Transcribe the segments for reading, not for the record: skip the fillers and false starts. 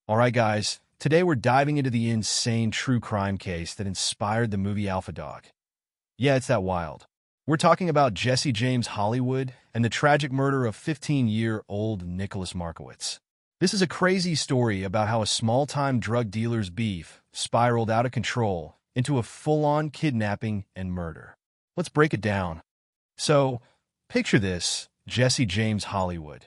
Alright guys, today we're diving into the insane true crime case that inspired the movie Alpha Dog. Yeah, it's that wild. We're talking about Jesse James Hollywood and the tragic murder of 15-year-old Nicholas Markowitz. This is a crazy story about how a small-time drug dealer's beef spiraled out of control into a full-on kidnapping and murder. Let's break it down. So, picture this, Jesse James Hollywood.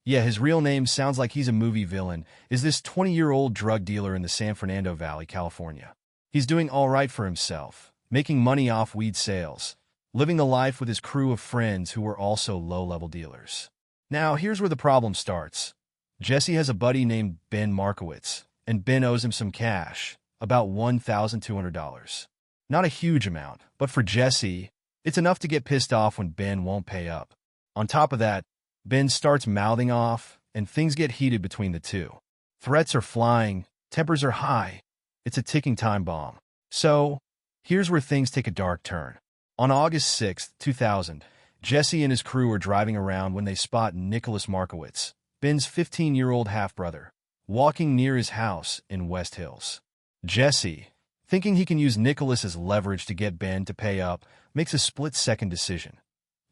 Yeah, his real name sounds like he's a movie villain, is this 20-year-old drug dealer in the San Fernando Valley, California. He's doing all right for himself, making money off weed sales, living the life with his crew of friends who were also low-level dealers. Now, here's where the problem starts. Jesse has a buddy named Ben Markowitz, and Ben owes him some cash, about $1,200. Not a huge amount, but for Jesse, it's enough to get pissed off when Ben won't pay up. On top of that, Ben starts mouthing off, and things get heated between the two. Threats are flying, tempers are high. It's a ticking time bomb. So, here's where things take a dark turn. On August 6, 2000, Jesse and his crew are driving around when they spot Nicholas Markowitz, Ben's 15-year-old half-brother, walking near his house in West Hills. Jesse, thinking he can use Nicholas as leverage to get Ben to pay up, makes a split-second decision.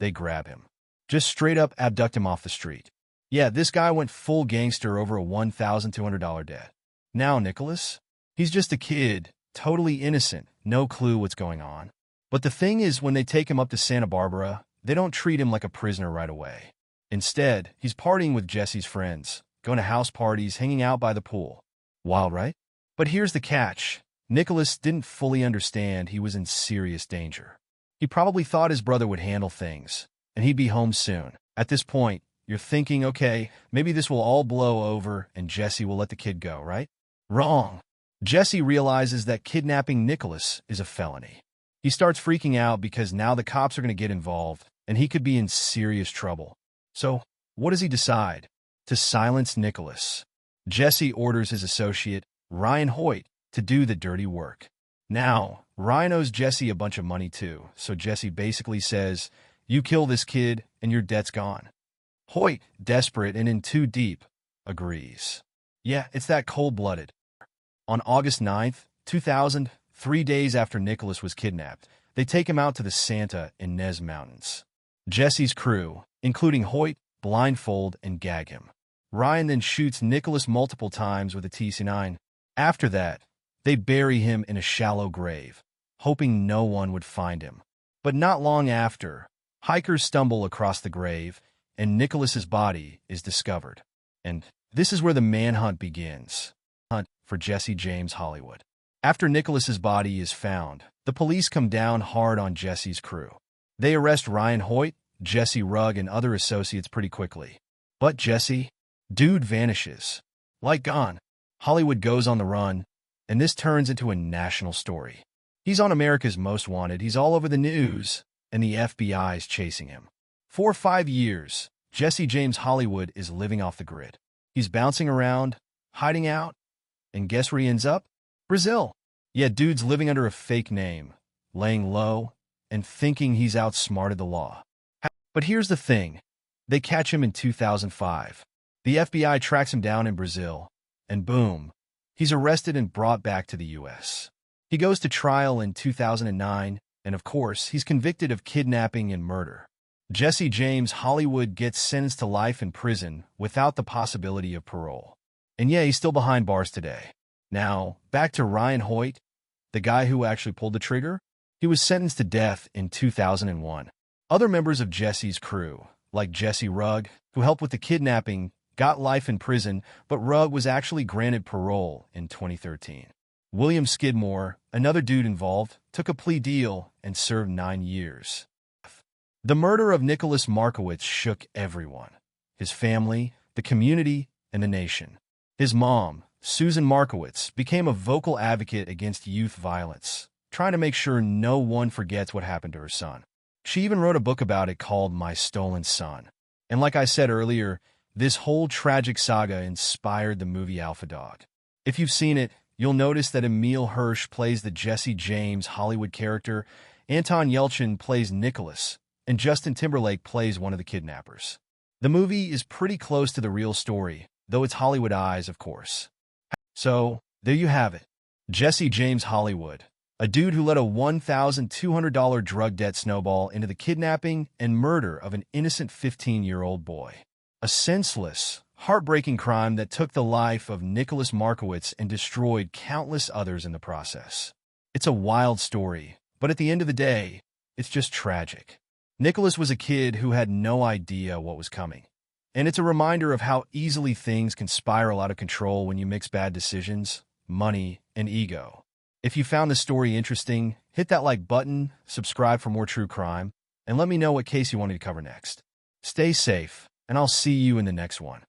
They grab him. Just straight up abduct him off the street. Yeah, this guy went full gangster over a $1,200 debt. Now Nicholas? He's just a kid, totally innocent, no clue what's going on. But the thing is, when they take him up to Santa Barbara, they don't treat him like a prisoner right away. Instead, he's partying with Jesse's friends, going to house parties, hanging out by the pool. Wild, right? But here's the catch. Nicholas didn't fully understand he was in serious danger. He probably thought his brother would handle things, and he'd be home soon. At this point, you're thinking, okay, maybe this will all blow over and Jesse will let the kid go, right? Wrong. Jesse realizes that kidnapping Nicholas is a felony. He starts freaking out because now the cops are going to get involved, and he could be in serious trouble. So, what does he decide? To silence Nicholas. Jesse orders his associate, Ryan Hoyt, to do the dirty work. Now, Ryan owes Jesse a bunch of money too, so Jesse basically says, "You kill this kid, and your debt's gone." Hoyt, desperate and in too deep, agrees. Yeah, it's that cold-blooded. On August 9th, 2000, 3 days after Nicholas was kidnapped, they take him out to the Santa Ynez Mountains. Jesse's crew, including Hoyt, blindfold and gag him. Ryan then shoots Nicholas multiple times with a TC-9. After that, they bury him in a shallow grave, hoping no one would find him. But not long after, hikers stumble across the grave, and Nicholas's body is discovered. And this is where the manhunt begins. Hunt for Jesse James Hollywood. After Nicholas's body is found, the police come down hard on Jesse's crew. They arrest Ryan Hoyt, Jesse Rugg, and other associates pretty quickly. But Jesse, dude vanishes. Like gone. Hollywood goes on the run, and this turns into a national story. He's on America's Most Wanted, he's all over the news, and the FBI is chasing him. For 5 years, Jesse James Hollywood is living off the grid. He's bouncing around, hiding out, and guess where he ends up? Brazil. Yeah, dude's living under a fake name, laying low, and thinking he's outsmarted the law. But here's the thing. They catch him in 2005. The FBI tracks him down in Brazil, and boom, he's arrested and brought back to the U.S. He goes to trial in 2009, and of course, he's convicted of kidnapping and murder. Jesse James Hollywood gets sentenced to life in prison without the possibility of parole. And yeah, he's still behind bars today. Now, back to Ryan Hoyt, the guy who actually pulled the trigger. He was sentenced to death in 2001. Other members of Jesse's crew, like Jesse Rugg, who helped with the kidnapping, got life in prison, but Rugg was actually granted parole in 2013. William Skidmore, another dude involved, took a plea deal and served 9 years. The murder of Nicholas Markowitz shook everyone. His family, the community, and the nation. His mom, Susan Markowitz, became a vocal advocate against youth violence, trying to make sure no one forgets what happened to her son. She even wrote a book about it called My Stolen Son. And like I said earlier, this whole tragic saga inspired the movie Alpha Dog. If you've seen it, you'll notice that Emile Hirsch plays the Jesse James Hollywood character, Anton Yelchin plays Nicholas, and Justin Timberlake plays one of the kidnappers. The movie is pretty close to the real story, though it's Hollywood eyes, of course. So, there you have it. Jesse James Hollywood, a dude who let a $1,200 drug debt snowball into the kidnapping and murder of an innocent 15-year-old boy. A senseless, heartbreaking crime that took the life of Nicholas Markowitz and destroyed countless others in the process. It's a wild story, but at the end of the day, it's just tragic. Nicholas was a kid who had no idea what was coming. And it's a reminder of how easily things can spiral out of control when you mix bad decisions, money, and ego. If you found this story interesting, hit that like button, subscribe for more true crime, and let me know what case you want me to cover next. Stay safe, and I'll see you in the next one.